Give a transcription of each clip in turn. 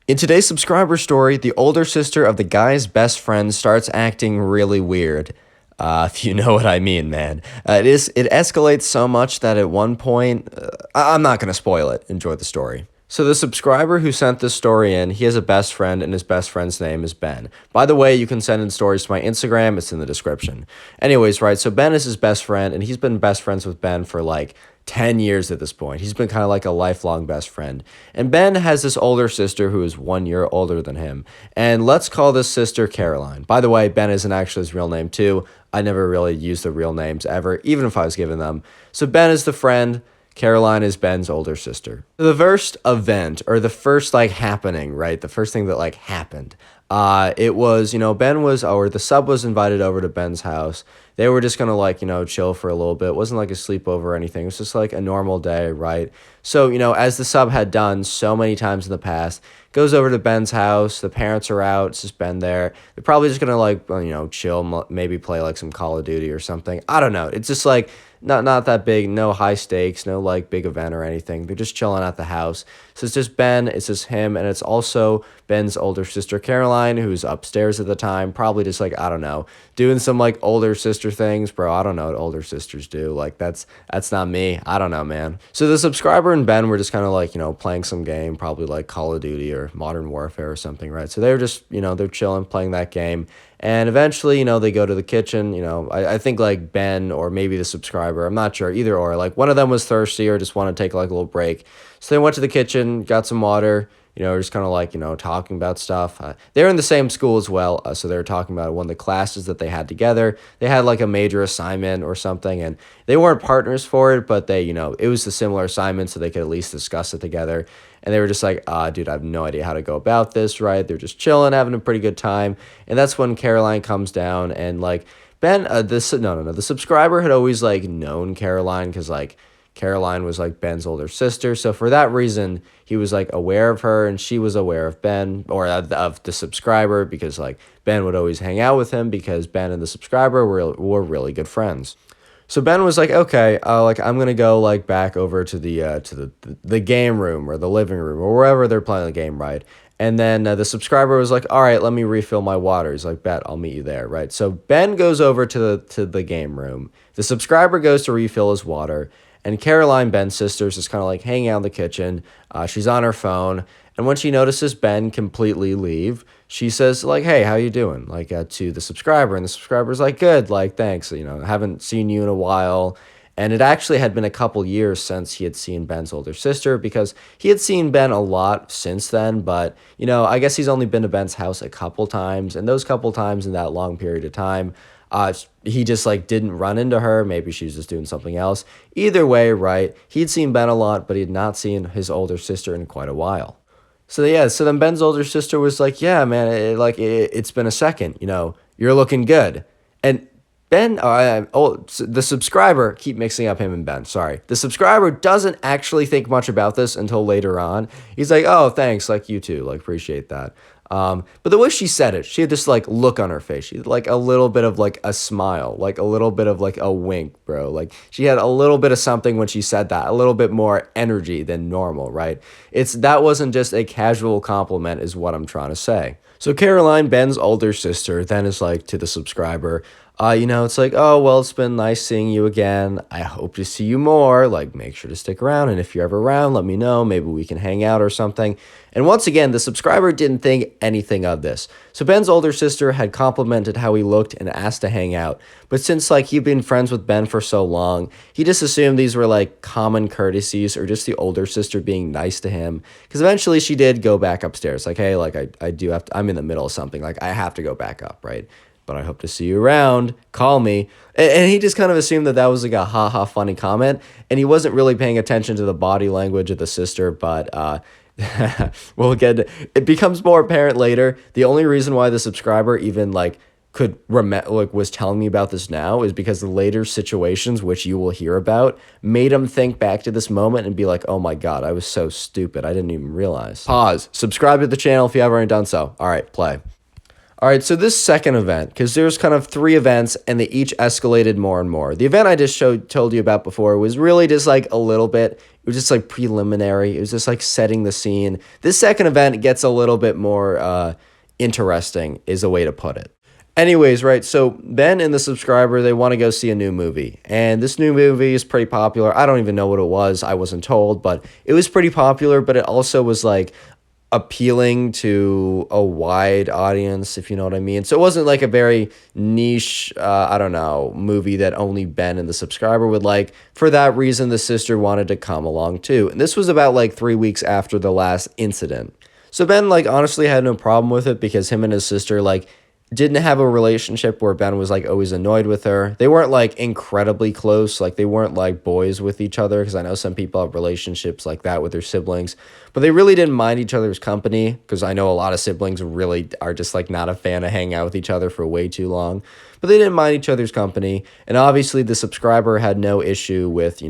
In today's subscriber story, the older sister of the guy's best friend starts acting really weird. If you know what I mean, man. It escalates so much that at one point, I'm not gonna spoil it. Enjoy the story. So the subscriber who sent this story in, he has a best friend, and his best friend's name is Ben. By the way, you can send in stories to my Instagram. It's in the description. Anyways, right, so Ben is his best friend, and he's been best friends with Ben for like 10 years at this point. He's been kind of like a lifelong best friend. And Ben has this older sister who is 1 year older than him. And let's call this sister Caroline. By the way, Ben isn't actually his real name, too. I never really used the real names ever, even if I was given them. So Ben is the friend. Caroline is Ben's older sister. The first event, or the first like happening, right? The first thing that like happened. It was, Ben was, or the sub was invited over to Ben's house. They were just gonna like, chill for a little bit. It wasn't like a sleepover or anything. It was just like a normal day, right? So, as the sub had done so many times in the past, goes over to Ben's house. The parents are out. It's just Ben there. They're probably just gonna like, chill, maybe play like some Call of Duty or something. I don't know. It's just like not that big, no high stakes, no like big event or anything. They're just chilling at the house. So it's just Ben, it's just him, and it's also Ben's older sister Caroline, who's upstairs at the time, probably just like, I don't know, doing some like older sister things. Bro, I don't know what older sisters do. Like that's not me. I don't know, man. So the subscriber and Ben were just kind of like, playing some game, probably like Call of Duty or Modern Warfare or something, right? So they were just, they're chilling, playing that game. And eventually, they go to the kitchen. I think like Ben or maybe the subscriber, I'm not sure, either or. Like one of them was thirsty or just wanted to take like a little break. So they went to the kitchen, got some water, just kind of like, talking about stuff. They were in the same school as well. So they were talking about one of the classes that they had together. They had like a major assignment or something, and they weren't partners for it, but they, it was a similar assignment, so they could at least discuss it together. And they were just like, dude, I have no idea how to go about this, right? They're just chilling, having a pretty good time. And that's when Caroline comes down and like Ben, the subscriber had always like known Caroline because like Caroline was like Ben's older sister. So for that reason, he was like aware of her and she was aware of Ben or of the subscriber because like Ben would always hang out with him because Ben and the subscriber were really good friends. So Ben was like, okay, like I'm gonna go like back over to the game room or the living room or wherever they're playing the game, right? And then the subscriber was like, all right, let me refill my water. He's like, bet, I'll meet you there, right? So Ben goes over to the game room. The subscriber goes to refill his water, and Caroline, Ben's sister, is just kind of like hanging out in the kitchen. She's on her phone, and when she notices Ben completely leave, she says like, hey, how you doing? Like to the subscriber, and the subscriber's like, good, like thanks, haven't seen you in a while. And it actually had been a couple years since he had seen Ben's older sister because he had seen Ben a lot since then, but I guess he's only been to Ben's house a couple times, and those couple times in that long period of time, he just like didn't run into her. Maybe she was just doing something else. Either way, right? He'd seen Ben a lot, but he had not seen his older sister in quite a while. So yeah, so then Ben's older sister was like, yeah, man, it's been a second, you're looking good. And Ben, the subscriber, keep mixing up him and Ben, sorry. The subscriber doesn't actually think much about this until later on. He's like, oh, thanks, like you too, like appreciate that. But the way she said it, she had this like look on her face. She had like a little bit of like a smile, like a little bit of like a wink, bro. Like she had a little bit of something when she said that, a little bit more energy than normal, right? That wasn't just a casual compliment is what I'm trying to say. So Caroline, Ben's older sister, then is like to the subscriber, it's like, oh, well, it's been nice seeing you again. I hope to see you more. Like, make sure to stick around. And if you're ever around, let me know. Maybe we can hang out or something. And once again, the subscriber didn't think anything of this. So Ben's older sister had complimented how he looked and asked to hang out. But since, like, he'd been friends with Ben for so long, he just assumed these were, like, common courtesies or just the older sister being nice to him. Because eventually she did go back upstairs. Like, hey, like, I do have to, I'm in the middle of something. Like, I have to go back up, right? But I hope to see you around. Call me. And he just kind of assumed that was like a ha-ha funny comment. And he wasn't really paying attention to the body language of the sister. But it becomes more apparent later. The only reason why the subscriber even like was telling me about this now is because the later situations, which you will hear about, made him think back to this moment and be like, oh my God, I was so stupid. I didn't even realize. Pause. Subscribe to the channel if you haven't already done so. All right, play. All right, so this second event, because there's kind of three events and they each escalated more and more. The event I just told you about before was really just like a little bit, it was just like preliminary. It was just like setting the scene. This second event gets a little bit more interesting, is a way to put it. Anyways, right, so Ben and the subscriber, they want to go see a new movie. And this new movie is pretty popular. I don't even know what it was. I wasn't told, but it was pretty popular, but it also was like appealing to a wide audience, if you know what I mean. So it wasn't like a very niche, I don't know, movie that only Ben and the subscriber would like. For that reason, the sister wanted to come along too. And this was about like 3 weeks after the last incident. So Ben, like, honestly had no problem with it because him and his sister, like, didn't have a relationship where Ben was like always annoyed with her. They weren't like incredibly close, like they weren't like boys with each other, because I know some people have relationships like that with their siblings, but they really didn't mind each other's company, because I know a lot of siblings really are just like not a fan of hanging out with each other for way too long. But they didn't mind each other's company, and obviously the subscriber had no issue with,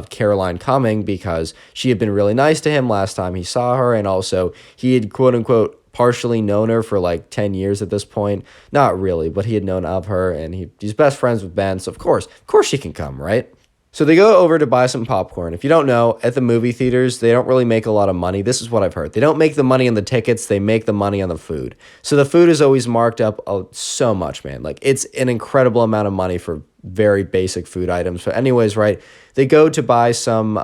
Caroline coming, because she had been really nice to him last time he saw her, and also he had quote unquote partially known her for like 10 years at this point. Not really, but he had known of her, and he's best friends with Ben, so of course she can come, right? So they go over to buy some popcorn. If you don't know, at the movie theaters, they don't really make a lot of money. This is what I've heard. They don't make the money on the tickets, they make the money on the food. So the food is always marked up so much, man. Like, it's an incredible amount of money for very basic food items. But anyways, right, they go to buy some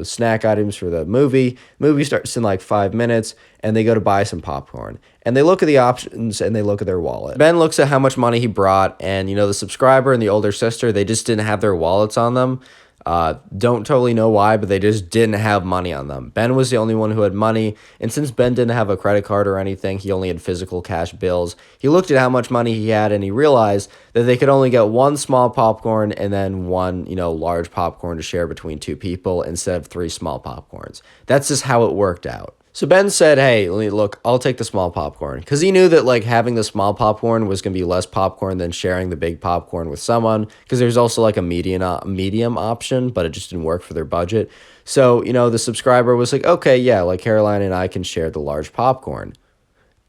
snack items for the movie. Movie starts in like 5 minutes, and they go to buy some popcorn. And they look at the options, and they look at their wallet. Ben looks at how much money he brought, and the subscriber and the older sister, they just didn't have their wallets on them. Don't totally know why, but they just didn't have money on them. Ben was the only one who had money, and since Ben didn't have a credit card or anything, he only had physical cash bills. He looked at how much money he had, and he realized that they could only get one small popcorn and then one, large popcorn to share between two people instead of three small popcorns. That's just how it worked out. So Ben said, hey, look, I'll take the small popcorn, because he knew that like having the small popcorn was going to be less popcorn than sharing the big popcorn with someone, because there's also like a medium option, but it just didn't work for their budget. So, the subscriber was like, okay, yeah, like Caroline and I can share the large popcorn.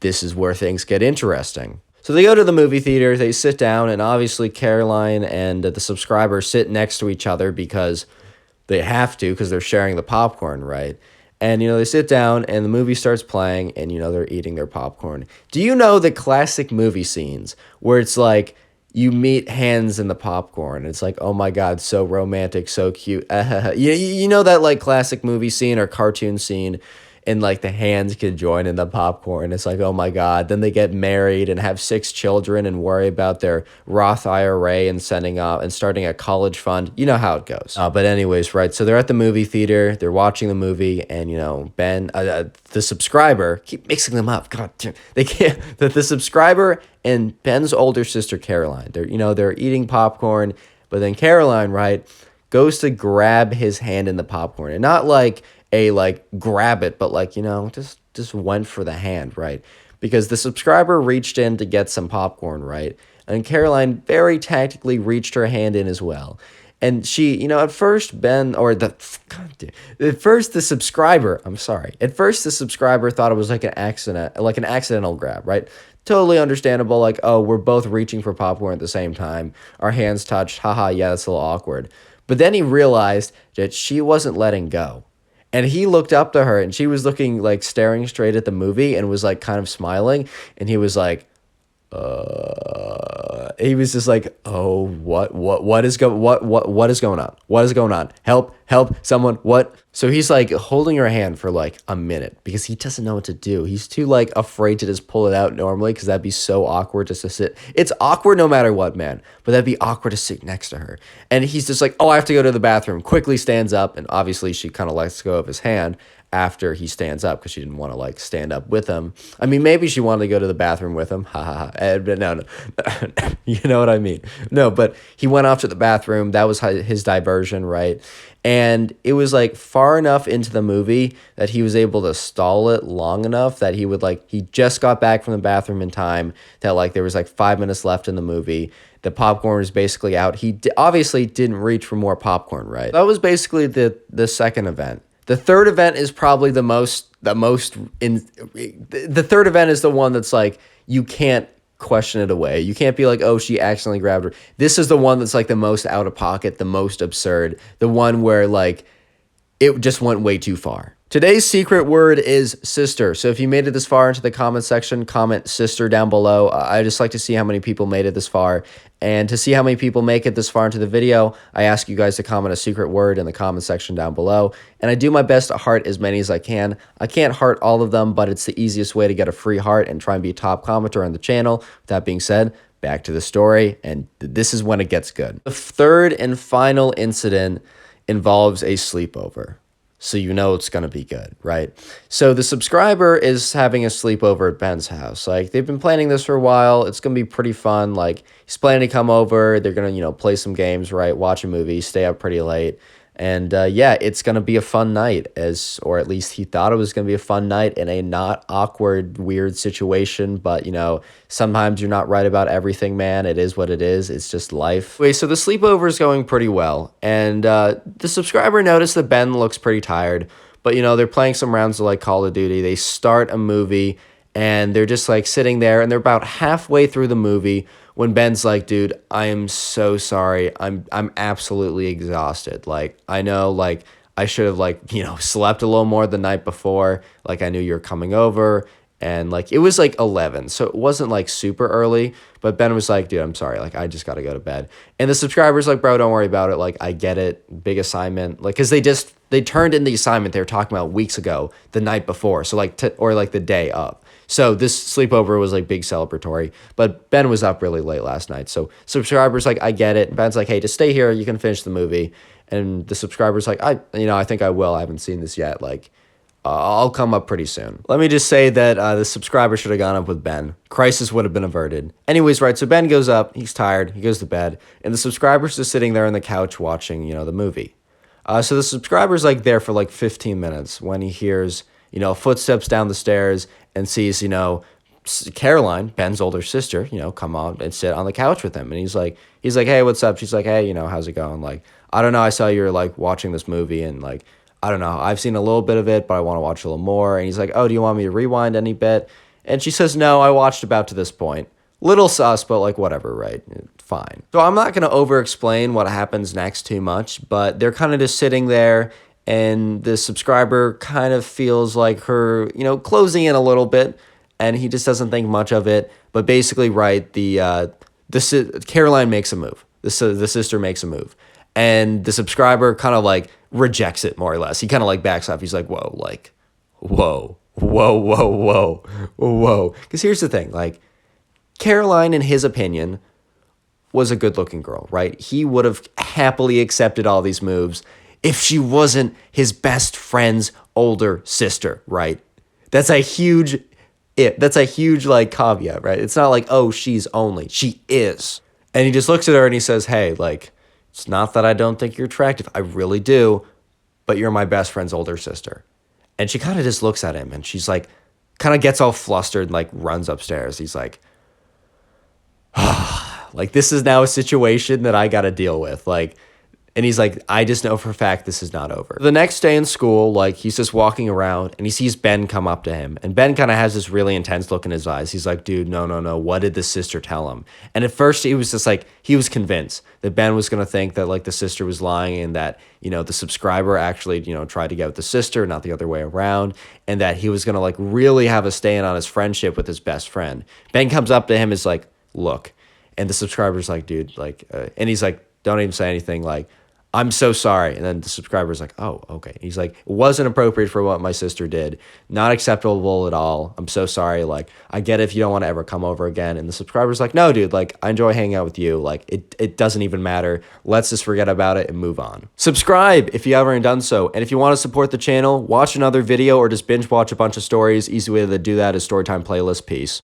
This is where things get interesting. So they go to the movie theater, they sit down, and obviously Caroline and the subscriber sit next to each other because they have to, because they're sharing the popcorn, right? And, they sit down and the movie starts playing and, they're eating their popcorn. Do you know the classic movie scenes where it's like you meet hands in the popcorn? It's like, oh my God, so romantic, so cute. You know that like classic movie scene or cartoon scene, and like the hands could join in the popcorn. It's like, oh my God. Then they get married and have 6 children and worry about their Roth IRA and starting a college fund. You know how it goes. But anyways, right. So they're at the movie theater. They're watching the movie, and Ben, the subscriber, keep mixing them up. God damn, they can't. The subscriber and Ben's older sister Caroline. They're eating popcorn, but then Caroline, right, goes to grab his hand in the popcorn, and not like grab it, but like, just went for the hand, right? Because the subscriber reached in to get some popcorn, right? And Caroline very tactically reached her hand in as well. And she, at first the subscriber, I'm sorry. At first the subscriber thought it was like an accidental grab, right? Totally understandable. Like, oh, we're both reaching for popcorn at the same time. Our hands touched. Haha, yeah, that's a little awkward. But then he realized that she wasn't letting go. And he looked up to her, and she was looking, like, staring straight at the movie and was, like, kind of smiling. And he was like, he was just like, oh, what is going on? What is going on? Help, someone, what? So he's like holding her hand for like a minute because he doesn't know what to do. He's too like afraid to just pull it out normally, because that'd be so awkward just to sit. It's awkward no matter what, man, but that'd be awkward to sit next to her. And he's just like, oh, I have to go to the bathroom. Quickly stands up, and obviously she kind of lets go of his hand after he stands up, because she didn't want to like stand up with him. I mean, maybe she wanted to go to the bathroom with him. Ha ha ha. But no. You know what I mean? No, but he went off to the bathroom. That was his diversion, right? And it was like far enough into the movie that he was able to stall it long enough that he just got back from the bathroom in time that like there was like 5 minutes left in the movie. The popcorn was basically out. He obviously didn't reach for more popcorn, right? That was basically the second event. The third event is probably the third event is the one that's like, you can't question it away. You can't be like, oh, she accidentally grabbed her. This is the one that's like the most out of pocket, the most absurd, the one where like it just went way too far. Today's secret word is sister. So if you made it this far into the comment section, comment sister down below. I just like to see how many people made it this far. And to see how many people make it this far into the video, I ask you guys to comment a secret word in the comment section down below. And I do my best to heart as many as I can. I can't heart all of them, but it's the easiest way to get a free heart and try and be a top commenter on the channel. With that being said, back to the story, and this is when it gets good. The third and final incident involves a sleepover. So you know it's going to be good, right? So the subscriber is having a sleepover at Ben's house. Like, they've been planning this for a while. It's going to be pretty fun. Like, he's planning to come over. They're going to, play some games, right? Watch a movie, stay up pretty late. And yeah, it's going to be a fun night, or at least he thought it was going to be a fun night in a not awkward, weird situation. But, sometimes you're not right about everything, man. It is what it is. It's just life. Wait, so the sleepover is going pretty well. And the subscriber noticed that Ben looks pretty tired. But, they're playing some rounds of like Call of Duty. They start a movie and they're just like sitting there and they're about halfway through the movie when Ben's like, dude, I am so sorry. I'm absolutely exhausted. Like, I know, like, I should have, like, slept a little more the night before. Like, I knew you were coming over. And, like, it was, like, 11. So it wasn't, like, super early. But Ben was like, dude, I'm sorry. Like, I just got to go to bed. And the subscriber's like, bro, don't worry about it. Like, I get it. Big assignment. Like, because they turned in the assignment they were talking about weeks ago, the night before. So, like, or, like, the day of. So this sleepover was like big celebratory, but Ben was up really late last night. So subscriber's like, I get it. Ben's like, hey, just stay here. You can finish the movie. And the subscriber's like, I think I will. I haven't seen this yet. Like, I'll come up pretty soon. Let me just say that the subscriber should have gone up with Ben. Crisis would have been averted. Anyways, right, so Ben goes up. He's tired. He goes to bed. And the subscriber's just sitting there on the couch watching, the movie. So the subscriber's like there for like 15 minutes when he hears, footsteps down the stairs and sees, Caroline, Ben's older sister, come on and sit on the couch with him. And he's like, hey, what's up? She's like, hey, how's it going? Like, I don't know. I saw you were like watching this movie and like, I don't know. I've seen a little bit of it, but I want to watch a little more. And he's like, oh, do you want me to rewind any bit? And she says, no, I watched about to this point. Little sus, but like whatever, right? Fine. So I'm not going to over explain what happens next too much, but they're kind of just sitting there. And the subscriber kind of feels like her, closing in a little bit, and he just doesn't think much of it. But basically, right, Caroline makes a move. The sister makes a move, and the subscriber kind of like rejects it more or less. He kind of like backs off. He's like, whoa, like, whoa. Because here's the thing, like, Caroline, in his opinion, was a good-looking girl, right? He would have happily accepted all these moves if she wasn't his best friend's older sister, right? That's a huge like caveat, right? It's not like, oh, she is. And he just looks at her and he says, hey, like, it's not that I don't think you're attractive. I really do, but you're my best friend's older sister. And she kind of just looks at him and she's like, kind of gets all flustered and like runs upstairs. He's like, like, this is now a situation that I got to deal with. Like, and he's like, I just know for a fact this is not over. The next day in school, like, he's just walking around and he sees Ben come up to him. And Ben kind of has this really intense look in his eyes. He's like, dude, no. What did the sister tell him? And at first he was just like, he was convinced that Ben was going to think that like the sister was lying and that, the subscriber actually, tried to get with the sister, not the other way around. And that he was going to like really have a stand on his friendship with his best friend. Ben comes up to him, is like, look. And the subscriber's like, dude, like, and he's like, don't even say anything, like, I'm so sorry. And then the subscriber's like, oh, okay. He's like, it wasn't appropriate for what my sister did. Not acceptable at all. I'm so sorry. Like, I get it if you don't want to ever come over again. And the subscriber's like, no, dude, like, I enjoy hanging out with you. Like, it doesn't even matter. Let's just forget about it and move on. Subscribe if you haven't done so. And if you want to support the channel, watch another video or just binge watch a bunch of stories. Easy way to do that is Storytime playlist. Peace.